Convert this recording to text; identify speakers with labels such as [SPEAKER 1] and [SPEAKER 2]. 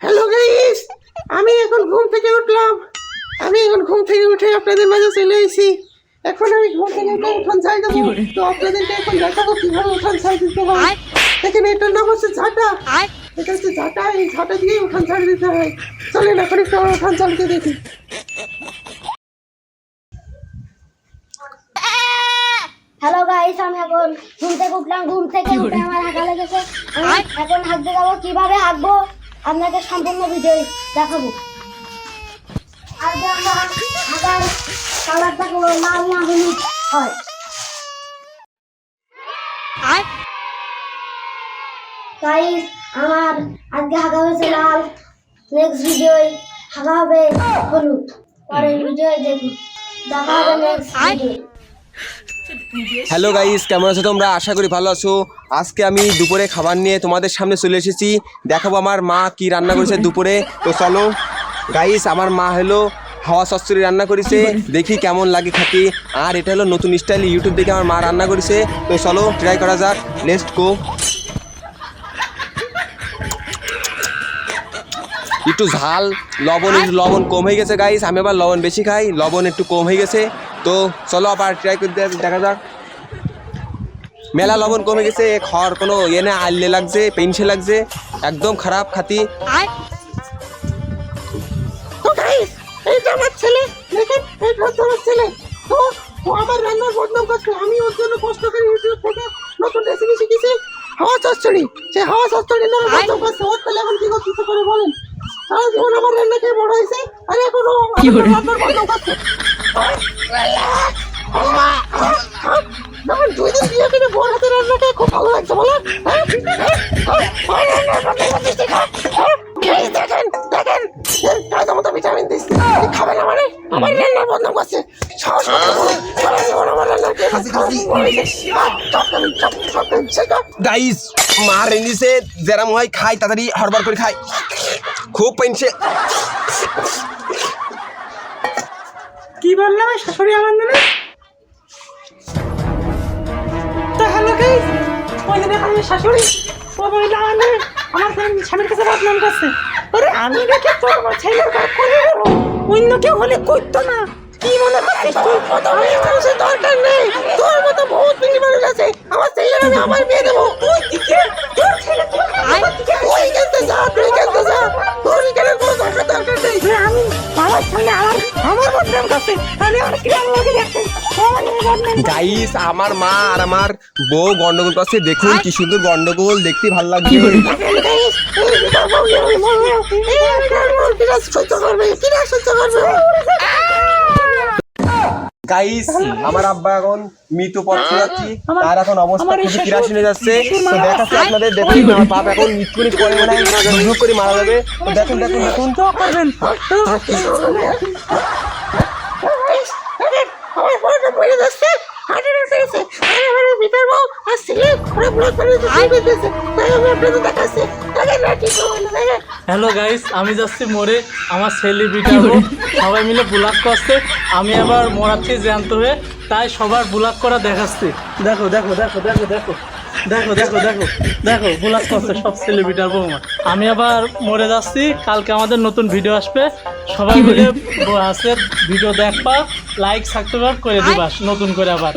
[SPEAKER 1] Hello guys, আমি এখন ঘুম থেকে উঠলাম। উঠে আপনাদের মাঝে চলে এসেছি। এখন আমি ঘুম থেকে উঠে উঠান ছাই দেবো। তো আপনাদেরকে এখন দেখাবো কিভাবে উঠান ছাই দিতে হয়। দেখেন, এটার নাম হচ্ছে ঝাঁটা। এটা হচ্ছে ঝাঁটা। এই ঝাঁটা দিয়ে উঠান ছাই দিতে হয়। চলেন এখন একটু উঠান চালিয়ে দেখি।
[SPEAKER 2] হ্যালো গাইস, আমি এখন ঘুম থেকে উঠলাম। ঘুম থেকে উঠে আমার হাঁকা লেগেছে। আমি এখন হাঁকতে যাবো। কিভাবে হাঁকবো আপনাকে সম্পূর্ণ ভিডিও দেখাবো। আর আমরা হাঁকার কালারটা কোনো লাল না হলুদ হয়। গাইস, আমার আজকে হাঁকা হয়েছে লাল। নেক্সট ভিডিও হাঁকা হবে হলুদ। পরের ভিডিও দেখুন। দেখা হবে নেক্সট ভিডিও।
[SPEAKER 3] হ্যালো গাইস, কেমন আছো তোমরা? আশা করি ভালো আছো। আজকে আমি দুপুরে খাবার নিয়ে তোমাদের সামনে চলে এসেছি। দেখাবো আমার মা কি রান্না করেছে দুপুরে। তো চলো গাইস, আমার মা হলো হাওয়া চচ্চড়ি রান্না করেছে। দেখি কেমন লাগে খেতে। আর এটা হলো নতুন স্টাইল, ইউটিউব দেখে আমার মা রান্না করেছে। তো চলো ট্রাই করা যাক, লেটস গো। একটু ঝাল লবণ কম হয়ে গেছে গাইস। আমি আবার লবণ বেশি খাই, লবণ একটু কম হয়ে গেছে। তো চলো আবার ট্রাই করে দেখা যাক। মেলা লবণ কমে গেছে, খাওয়ার কোনো না, আল্লে লাগছে, পেনসে লাগছে, একদম খারাপ খাতি।
[SPEAKER 1] তো গাইস, এইটা আমার ছেলে। দেখেন, এইটা হচ্ছে আমার ছেলে। তো ও আমার রান্নার বদনাম করছে। আমি ওর জন্য কষ্ট করে ইউটিউব থেকে নতুন রেসিপি শিখেছি, হাওয়া চচ্চড়ি। সে হাওয়া চচ্চড়ি নামে বদনাম করছে। ওর তাহলে এখন কি করতে করে বলেন? সারা জীবন আমার রান্না খেয়ে বড় হয়েছে, আর এখন ও আমার রান্নার বদনাম করছে। যখন 2 দিন বিয়ে করে বোর হাতে রান্না খেয়ে খুব ভালো লাগছে, বলো? দেখেন দেখেন, কায়দা মতো ভিটামিন দিচ্ছে। খাবে না মানে আমার রান্নার বদনাম করছে। সাহস করতে বলে সারা জীবন আমার রান্না খেয়ে
[SPEAKER 3] গাইস, মা রেনিছে যেরাম হয় খাই, তাড়াতাড়ি হড়বড় করে খাই, খুব পেনসে।
[SPEAKER 1] কি বললাম শাশুড়ি আমার নামে? তো হ্যালো গাইস, ওই যে দেখেন আমার শাশুড়ি, ও বলে আমার নামে আমার স্বামীর কাছে বদনাম করছে। আরে আমি দেখে তোর ছেলের কাজ করে গেল, অন্য কেউ হলে করতো না। কি মনে করছিস তুই? আমি মানুষের দরকার নেই। তোর মতো বহুত বেশি মানুষ আছে। আমার ছেলের আমি আমার বিয়ে দেবো। তুই দিকে তোর ছেলে তুই ওই খেলতে যা, তুই খেলতে যা। তোর এখানে কোনো দরকার নেই। আমি আমার সামনে আমার বদনাম করছে, তাহলে আর কি আমাকে দেখছেন?
[SPEAKER 3] গাইস, আমার মা আর আমার বউ গন্ডগোল করছে। দেখুন কি সুন্দর গন্ডগোল, দেখতে ভালো লাগছে। গাইস, আমার আব্বা এখন মৃত পথে যাচ্ছি, তার এখন অবস্থা খুবই কিরাসিনে যাচ্ছে। তো দেখাচ্ছি আপনাদের। দেখুন আমার বাপ এখন মৃত্যুর পরে মনে হয় দুর্যোগ করে মারা যাবে। তো দেখুন দেখুন দেখুন তো করবেন।
[SPEAKER 1] আমার বড়টা বলে যাচ্ছে, হার্টের উঠেছে। আর আমার ভিতর বউ আসছে, পুরো ব্লক করে দিতেছে। তাই আমি আপনাদের দেখাচ্ছি। দেখেন না কি করবেন, দেখেন।
[SPEAKER 4] হ্যালো গাইস, আমি যাচ্ছি মোড়ে আমার সেলিব্রিটি হবো। সবাই মিলে ব্লগ করছে, আমি আবার মোড়াচ্ছি জ্যান্ত হয়ে, তাই সবার ব্লগ করা দেখাচ্ছি। দেখো দেখো দেখো দেখো দেখো দেখো দেখো দেখো দেখো ব্লগ করছে সব সেলিব্রিটার বৌমা। আমি আবার মোড়ে যাচ্ছি, কালকে আমাদের নতুন ভিডিও আসবে। সবাই মিলে আছে ভিডিও দেখবা, লাইক সাবস্ক্রাইব করে দিবা নতুন করে আবার।